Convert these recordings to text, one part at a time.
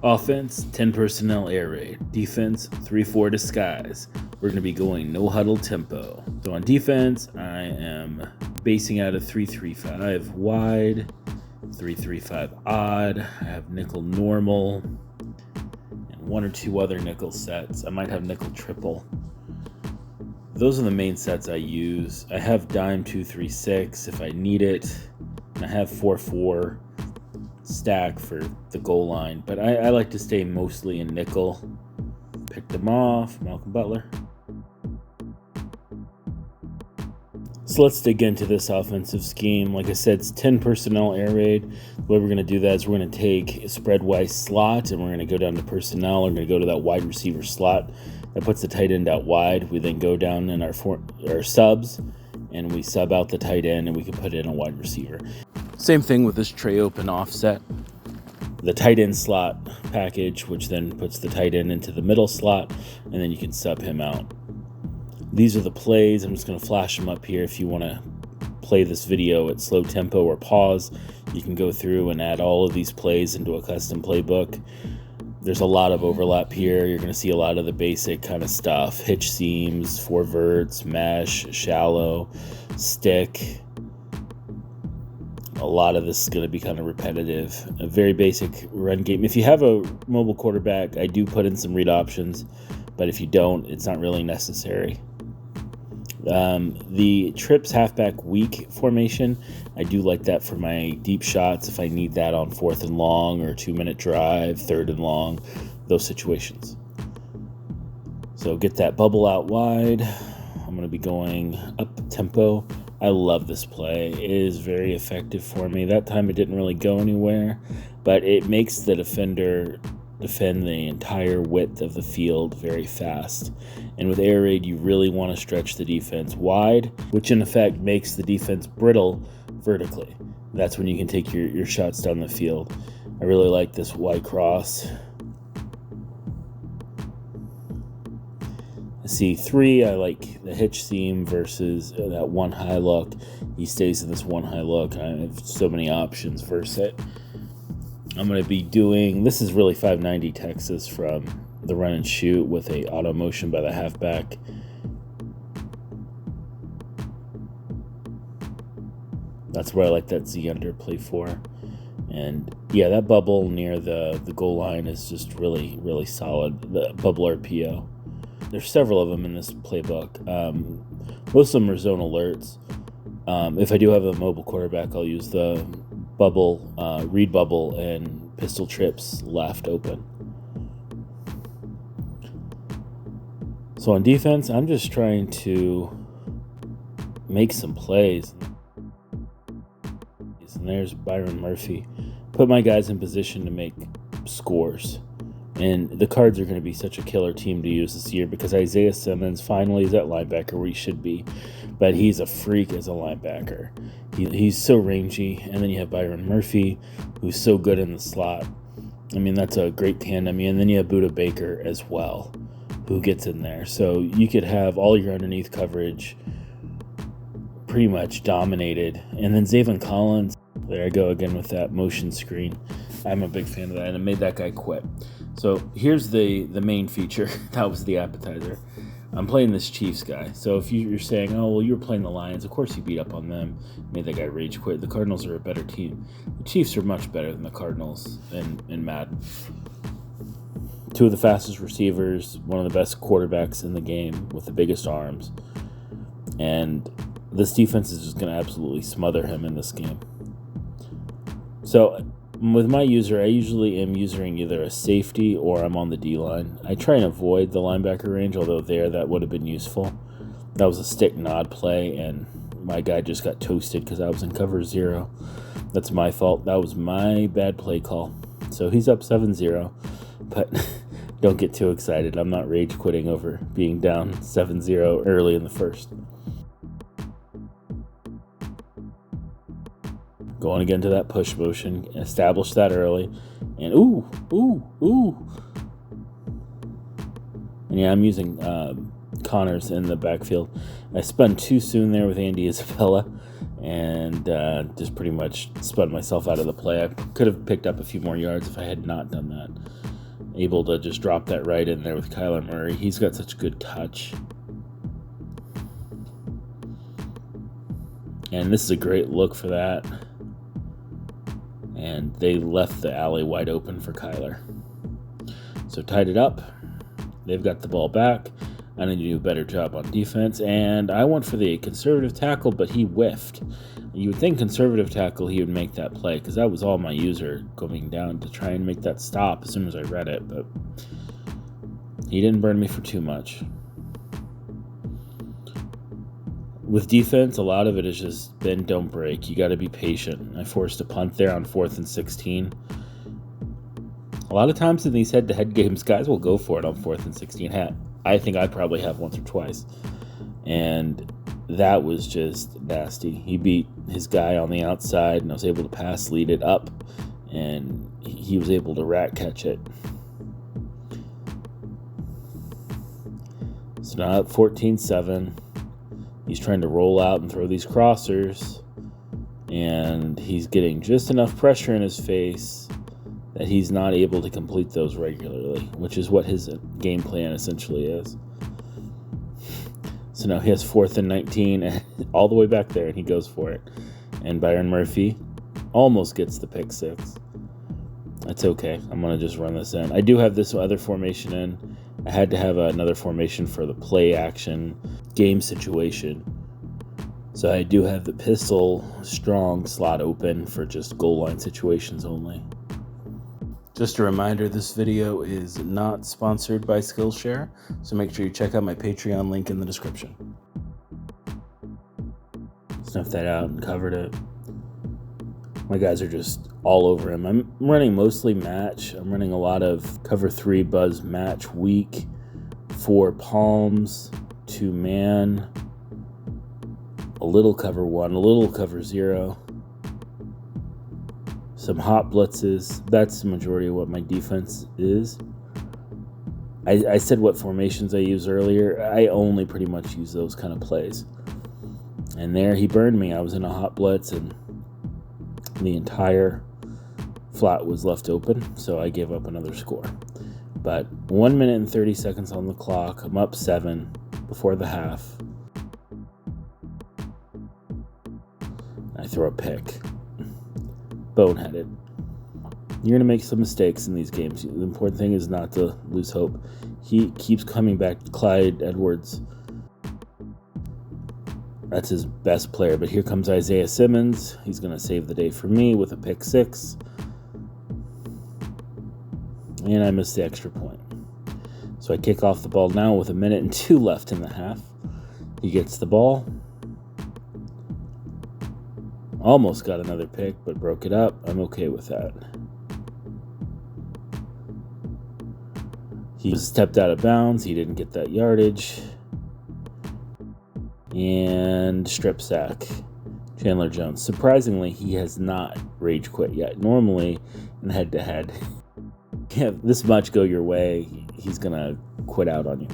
Offense, 10 personnel air raid. Defense, 3-4 disguise. We're going to be going no huddle tempo. So on defense, I am basing out of 3-3-5 wide, 3-3-5 odd. I have nickel normal, and one or two other nickel sets. I might have nickel triple. Those are the main sets I use. I have dime 2-3-6 if I need it. And I have 4-4 stack for the goal line, but I like to stay mostly in nickel. Pick them off, Malcolm Butler. So let's dig into this offensive scheme. Like I said, it's 10 personnel air raid. The way we're going to do that is we're going to take a spread-wise slot, and we're going to go down to personnel. We're going to go to that wide receiver slot. That puts the tight end out wide. We then go down in our subs, and we sub out the tight end, and we can put in a wide receiver. Same thing with this tray open offset. The tight end slot package, which then puts the tight end into the middle slot, and then you can sub him out. These are the plays. I'm just going to flash them up here. If you want to play this video at slow tempo or pause, you can go through and add all of these plays into a custom playbook. There's a lot of overlap here. You're going to see a lot of the basic kind of stuff. Hitch seams, four verts, mesh, shallow, stick. A lot of this is going to be kind of repetitive. A very basic run game. If you have a mobile quarterback, I do put in some read options, but if you don't, it's not really necessary. The trips halfback weak formation, I do like that for my deep shots if I need that on 4th and long or 2-minute drive, 3rd and long, those situations. So get that bubble out wide. I'm going to be going up tempo. I love this play. It is very effective for me. That time it didn't really go anywhere, but it makes the defender defend the entire width of the field very fast. And with air raid, you really want to stretch the defense wide, which in effect makes the defense brittle vertically. That's when you can take your shots down the field. I really like this Y cross. C3, I like the hitch seam versus that one high look. He stays in this one high look. I have so many options versus it. I'm going to be doing, this is really 590 Texas from the run and shoot with a auto motion by the halfback. That's where I like that Z under play for. And yeah, that bubble near the goal line is just really, really solid. The bubble RPO. There's several of them in this playbook. Most of them are zone alerts. If I do have a mobile quarterback, I'll use the bubble, read bubble, and pistol trips left open. So on defense, I'm just trying to make some plays. And there's Byron Murphy. Put my guys in position to make scores. And the Cards are going to be such a killer team to use this year because Isaiah Simmons finally is at linebacker where he should be. But he's a freak as a linebacker. He's so rangy. And then you have Byron Murphy, who's so good in the slot. I mean, that's a great tandem. And then you have Budda Baker as well, who gets in there. So you could have all your underneath coverage pretty much dominated. And then Zaven Collins, there I go again with that motion screen. I'm a big fan of that, and it made that guy quit. So here's the main feature. That was the appetizer. I'm playing this Chiefs guy. So if you're saying, oh, well, you were playing the Lions, of course you beat up on them, made that guy rage quit. The Cardinals are a better team. The Chiefs are much better than the Cardinals in Madden. Two of the fastest receivers, one of the best quarterbacks in the game with the biggest arms. And this defense is just going to absolutely smother him in this game. So with my user, I usually am using either a safety or I'm on the D-line. I try and avoid the linebacker range, although that would have been useful. That was a stick nod play, and my guy just got toasted because I was in cover 0. That's my fault. That was my bad play call. So he's up 7-0, but don't get too excited. I'm not rage quitting over being down 7-0 early in the first. Going again to that push motion, establish that early, and ooh. And yeah, I'm using Connors in the backfield. I spun too soon there with Andy Isabella, and just pretty much spun myself out of the play. I could have picked up a few more yards if I had not done that. able to just drop that right in there with Kyler Murray. He's got such good touch. And this is a great look for that. And they left the alley wide open for Kyler. So tied it up. They've got the ball back. I need to do a better job on defense. And I went for the conservative tackle, but he whiffed. You would think conservative tackle, he would make that play, because that was all my user going down to try and make that stop as soon as I read it. But he didn't burn me for too much. With defense, a lot of it has just been don't break. You got to be patient. I forced a punt there on 4th and 16. A lot of times in these head-to-head games, guys will go for it on 4th and 16. I think I probably have once or twice. And that was just nasty. He beat his guy on the outside, and I was able to pass lead it up, and he was able to rat catch it. So now at 14-7. He's trying to roll out and throw these crossers, and he's getting just enough pressure in his face that he's not able to complete those regularly, which is what his game plan essentially is. So now he has 4th and 19, and all the way back there, and he goes for it. And Byron Murphy almost gets the pick 6. That's okay. I'm going to just run this in. I do have this other formation in. I had to have another formation for the play action game situation. So I do have the pistol strong slot open for just goal line situations only. Just a reminder, this video is not sponsored by Skillshare, so make sure you check out my Patreon link in the description. Snuffed that out and covered it. My guys are just all over him. I'm running mostly match. I'm running a lot of cover 3 buzz match weak, 4 palms, 2 man, a little cover 1, a little cover 0, some hot blitzes. That's the majority of what my defense is. I said what formations I use earlier. I only pretty much use those kind of plays. And there he burned me. I was in a hot blitz, and the entire flat was left open, so I gave up another score. But 1 minute and 30 seconds on the clock. I'm up 7 before the half. I throw a pick. Boneheaded. You're going to make some mistakes in these games. The important thing is not to lose hope. He keeps coming back. Clyde Edwards. That's his best player. But here comes Isaiah Simmons. He's going to save the day for me with a pick 6. And I missed the extra point. So I kick off the ball now with 1 minute and 2 left in the half. He gets the ball. Almost got another pick, but broke it up. I'm okay with that. He stepped out of bounds. He didn't get that yardage. And strip sack. Chandler Jones. Surprisingly, he has not rage quit yet. Normally, in head-to-head, you have this much go your way, he's going to quit out on you.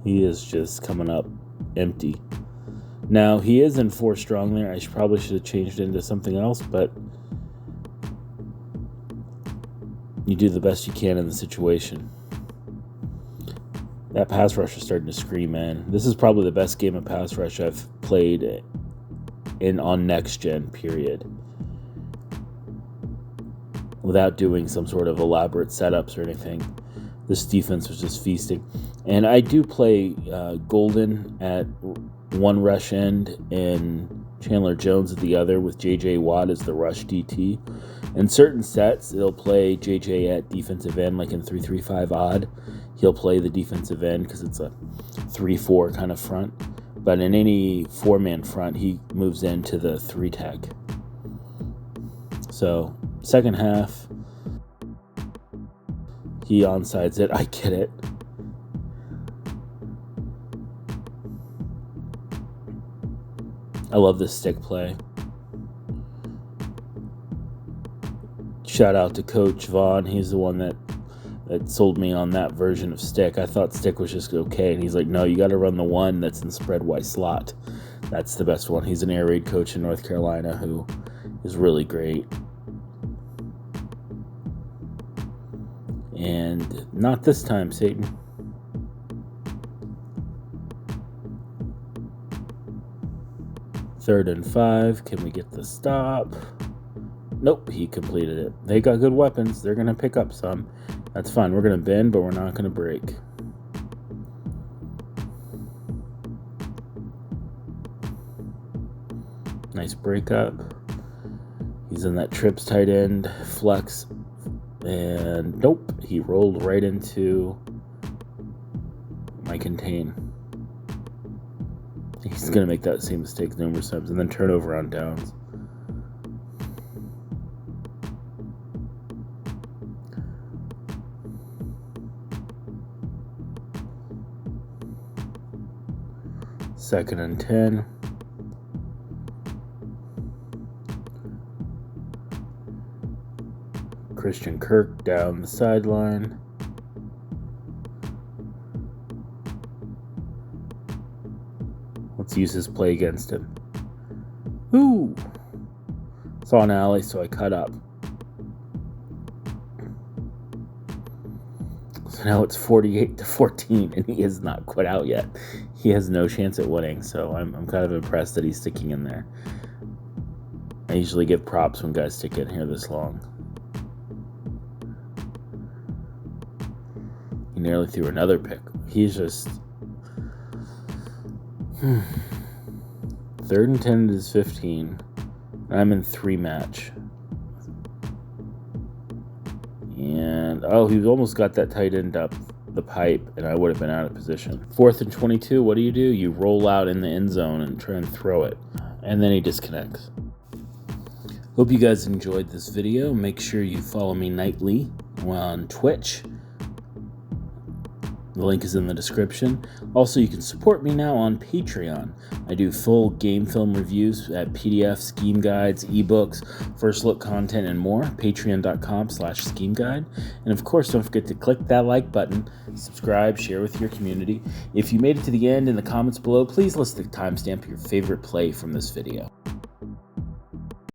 He is just coming up empty. Now, he is in 4 strong there. I probably should have changed it into something else, but you do the best you can in the situation. That pass rush is starting to scream, man. This is probably the best game of pass rush I've played on next gen, period. Without doing some sort of elaborate setups or anything. This defense was just feasting. And I do play Golden at one rush end and Chandler Jones at the other, with J.J. Watt as the rush DT. In certain sets, it'll play J.J. at defensive end, like in 3-3-5 odd. He'll play the defensive end because it's a 3-4 kind of front. But in any 4-man front, he moves into the 3 tag. So, second half, he onsides it. I get it. I love this stick play. Shout out to Coach Vaughn. He's the one that that sold me on that version of stick. I thought stick was just okay, and he's like, no, you got to run the one that's in spread Y slot. That's the best one. He's an air raid coach in North Carolina who is really great. And not this time, Satan. Third and 5. Can we get the stop? Nope, he completed it. They got good weapons. They're going to pick up some. That's fine. We're going to bend, but we're not going to break. Nice breakup. He's in that trips tight end, flex, and nope, he rolled right into my contain. He's going to make that same mistake numerous times, and then turnover on downs. Second and 10. Christian Kirk down the sideline. Let's use his play against him. Ooh! Saw an alley, so I cut up. So now it's 48-14, and he is not quite out yet. He has no chance at winning, so I'm kind of impressed that he's sticking in there. I usually give props when guys stick in here this long. He nearly threw another pick. He's just... Third and 10 is 15. I'm in 3 match. And, oh, he almost got that tight end up the pipe, and I would have been out of position. 4th and 22, what do? You roll out in the end zone and try and throw it. And then he disconnects. Hope you guys enjoyed this video. Make sure you follow me nightly on Twitch. The link is in the description. Also, you can support me now on Patreon. I do full game film reviews at PDF, scheme guides, ebooks, first look content, and more. Patreon.com/SchemeGuide. And of course, don't forget to click that like button, subscribe, share with your community. If you made it to the end, in the comments below, please list the timestamp of your favorite play from this video.